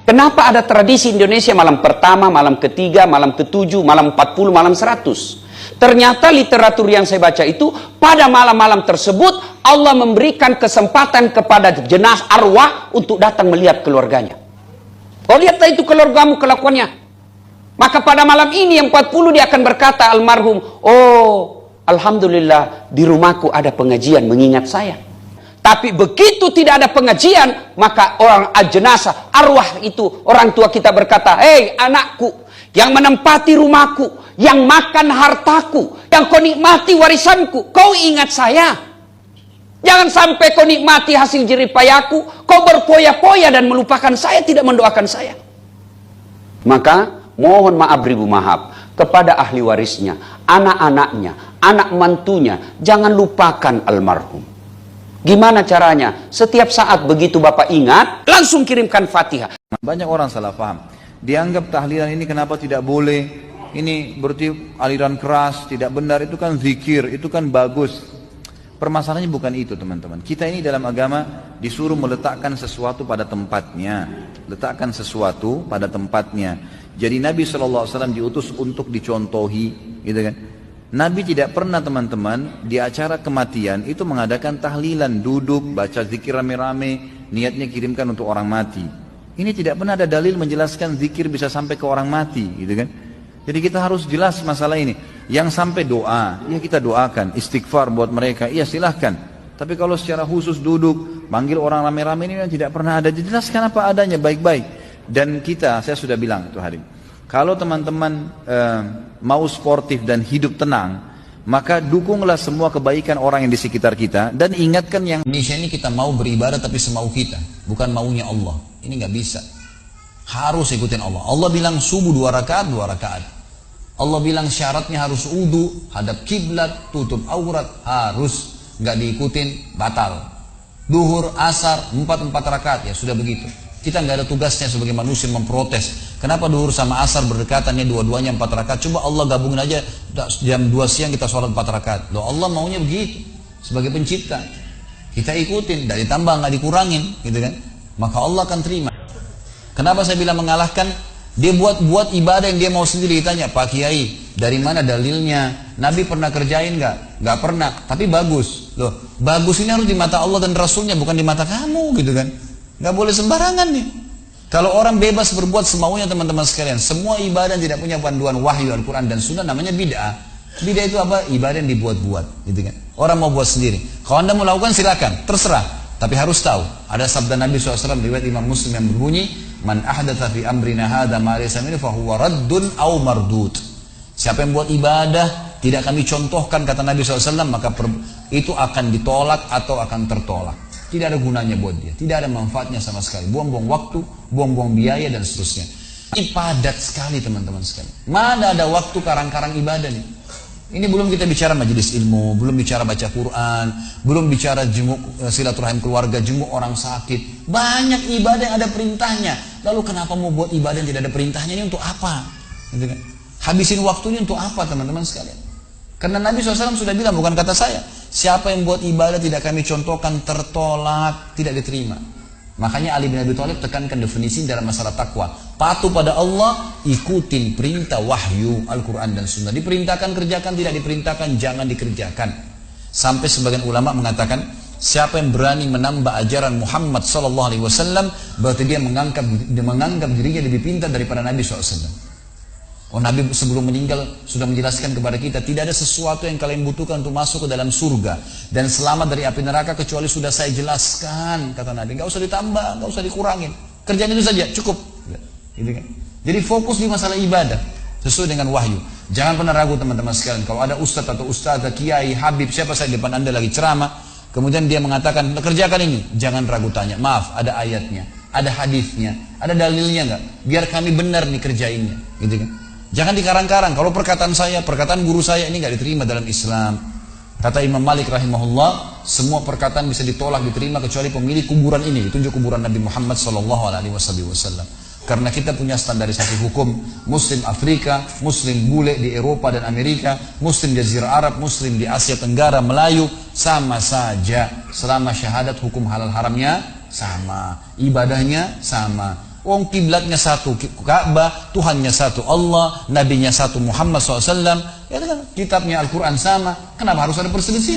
Kenapa ada tradisi Indonesia malam pertama, malam ketiga, malam ketujuh, malam 40, malam 100? Ternyata literatur yang saya baca itu, pada malam-malam tersebut Allah memberikan kesempatan kepada jenazah arwah untuk datang melihat keluarganya. Oh, lihatlah itu keluargamu kelakuannya. Maka pada malam ini yang 40 dia akan berkata almarhum, oh alhamdulillah di rumahku ada pengajian mengingat saya. Tapi begitu tidak ada pengajian, maka orang jenazah arwah itu, orang tua kita berkata, hei anakku yang menempati rumahku, yang makan hartaku, yang kau nikmati warisanku, kau ingat saya. Jangan sampai kau nikmati hasil jerih payahku, kau berpoya-poya dan melupakan saya, tidak mendoakan saya. Maka mohon maaf ribu maaf kepada ahli warisnya, anak-anaknya, anak mantunya, jangan lupakan almarhum. Gimana caranya? Setiap saat begitu Bapak ingat, langsung kirimkan Fatihah. Banyak orang salah paham. Dianggap tahlilan ini kenapa tidak boleh? Ini berarti aliran keras, tidak benar. Itu kan zikir, itu kan bagus. Permasalahannya bukan itu teman-teman. Kita ini dalam agama disuruh meletakkan sesuatu pada tempatnya. Letakkan sesuatu pada tempatnya. Jadi Nabi SAW diutus untuk dicontohi, gitu kan? Nabi tidak pernah teman-teman di acara kematian itu mengadakan tahlilan, duduk, baca zikir rame-rame, niatnya kirimkan untuk orang mati. Ini tidak pernah ada dalil menjelaskan zikir bisa sampai ke orang mati, gitu kan? Jadi kita harus jelas masalah ini. Yang sampai doa, ya kita doakan, istighfar buat mereka, iya silahkan. Tapi kalau secara khusus duduk, manggil orang rame-rame ini yang tidak pernah ada, dijelaskan apa adanya baik-baik. Dan kita, saya sudah bilang itu hari, kalau teman-teman mau sportif dan hidup tenang, maka dukunglah semua kebaikan orang yang di sekitar kita dan ingatkan yang Indonesia ini kita mau beribadah tapi semau kita, bukan maunya Allah. Ini nggak bisa. Harus ikutin Allah. Allah bilang subuh 2 rakaat, 2 rakaat. Allah bilang syaratnya harus wudu, hadap kiblat, tutup aurat, harus, nggak diikutin batal. Duhur, asar, 4 rakaat, ya sudah begitu. Kita nggak ada tugasnya sebagai manusia memprotes. Kenapa duhur sama asar berdekatannya dua-duanya 4 rakaat? Coba Allah gabungin aja jam 2 siang kita sholat 4 rakaat. Loh Allah maunya begitu. Sebagai pencipta. Kita ikutin, tidak ditambah, nggak dikurangin, gitu kan? Maka Allah akan terima. Kenapa saya bilang mengalahkan? Dia buat ibadah yang dia mau sendiri. Ditanya, Pak Kiai, dari mana dalilnya? Nabi pernah kerjain nggak? Nggak pernah. Tapi bagus. Loh, bagus ini harus di mata Allah dan Rasulnya, bukan di mata kamu, gitu kan? Nggak boleh sembarangan nih. Kalau orang bebas berbuat semaunya teman-teman sekalian, semua ibadah yang tidak punya panduan wahyu Al-Quran dan Sunnah namanya bid'ah. Bid'ah itu apa? Ibadah yang dibuat-buat, gitu kan? Orang mau buat sendiri. Kalau anda mau lakukan silakan, terserah. Tapi harus tahu, ada sabda Nabi SAW riwayat Imam Muslim yang berbunyi, "Man ahdatha fi amrina hadza ma laysa minhu fa huwa raddun aw mardud." Siapa yang buat ibadah tidak kami contohkan kata Nabi SAW, maka itu akan ditolak atau akan tertolak. Tidak ada gunanya buat dia, tidak ada manfaatnya sama sekali. Buang-buang waktu, buang-buang biaya dan seterusnya. Ini padat sekali teman-teman sekalian. Mana ada waktu karang-karang ibadah nih? Ini belum kita bicara majelis ilmu, belum bicara baca Quran, belum bicara jenguk silaturahim keluarga, jenguk orang sakit. Banyak ibadah yang ada perintahnya. Lalu kenapa mau buat ibadah yang tidak ada perintahnya ini untuk apa? Gitu kan? Habisin waktunya untuk apa teman-teman sekalian? Karena Nabi SAW sudah bilang, bukan kata saya, siapa yang buat ibadah tidak kami contohkan tertolak, tidak diterima. Makanya Ali bin Abi Thalib tekankan definisi dalam masalah takwa. Patuh pada Allah, ikutin perintah wahyu Al-Quran dan Sunnah. Diperintahkan kerjakan, tidak diperintahkan jangan dikerjakan. Sampai sebagian ulama mengatakan, siapa yang berani menambah ajaran Muhammad SAW, berarti dia menganggap dirinya lebih pintar daripada Nabi SAW. Oh, Nabi sebelum meninggal sudah menjelaskan kepada kita, tidak ada sesuatu yang kalian butuhkan untuk masuk ke dalam surga dan selamat dari api neraka kecuali sudah saya jelaskan, kata Nabi. Gak usah ditambah, gak usah dikurangin, kerjaan itu saja cukup, gitu kan? Jadi fokus di masalah ibadah sesuai dengan wahyu. Jangan pernah ragu teman-teman sekalian. Kalau ada ustadz atau ustadzah, kiai, habib, siapa saja depan anda lagi ceramah, kemudian dia mengatakan kerjakan ini, jangan ragu tanya, maaf, ada ayatnya, ada hadisnya, ada dalilnya nggak? Biar kami benar nih kerjainnya, gitu kan? Jangan dikarang-karang. Kalau perkataan saya, perkataan guru saya ini nggak diterima dalam Islam. Kata Imam Malik rahimahullah, semua perkataan bisa ditolak, diterima kecuali pemilik kuburan ini, ditunjuk kuburan Nabi Muhammad SAW. Karena kita punya standarisasi hukum, Muslim Afrika, Muslim bule di Eropa dan Amerika, Muslim Jazirah Arab, Muslim di Asia Tenggara, Melayu, sama saja. Selama syahadat hukum halal haramnya sama, ibadahnya sama. Wong kiblatnya satu Ka'bah, Tuhannya satu Allah, nabinya satu Muhammad SAW, ya kan? Kitabnya Al-Quran sama. Kenapa harus ada perselisihan?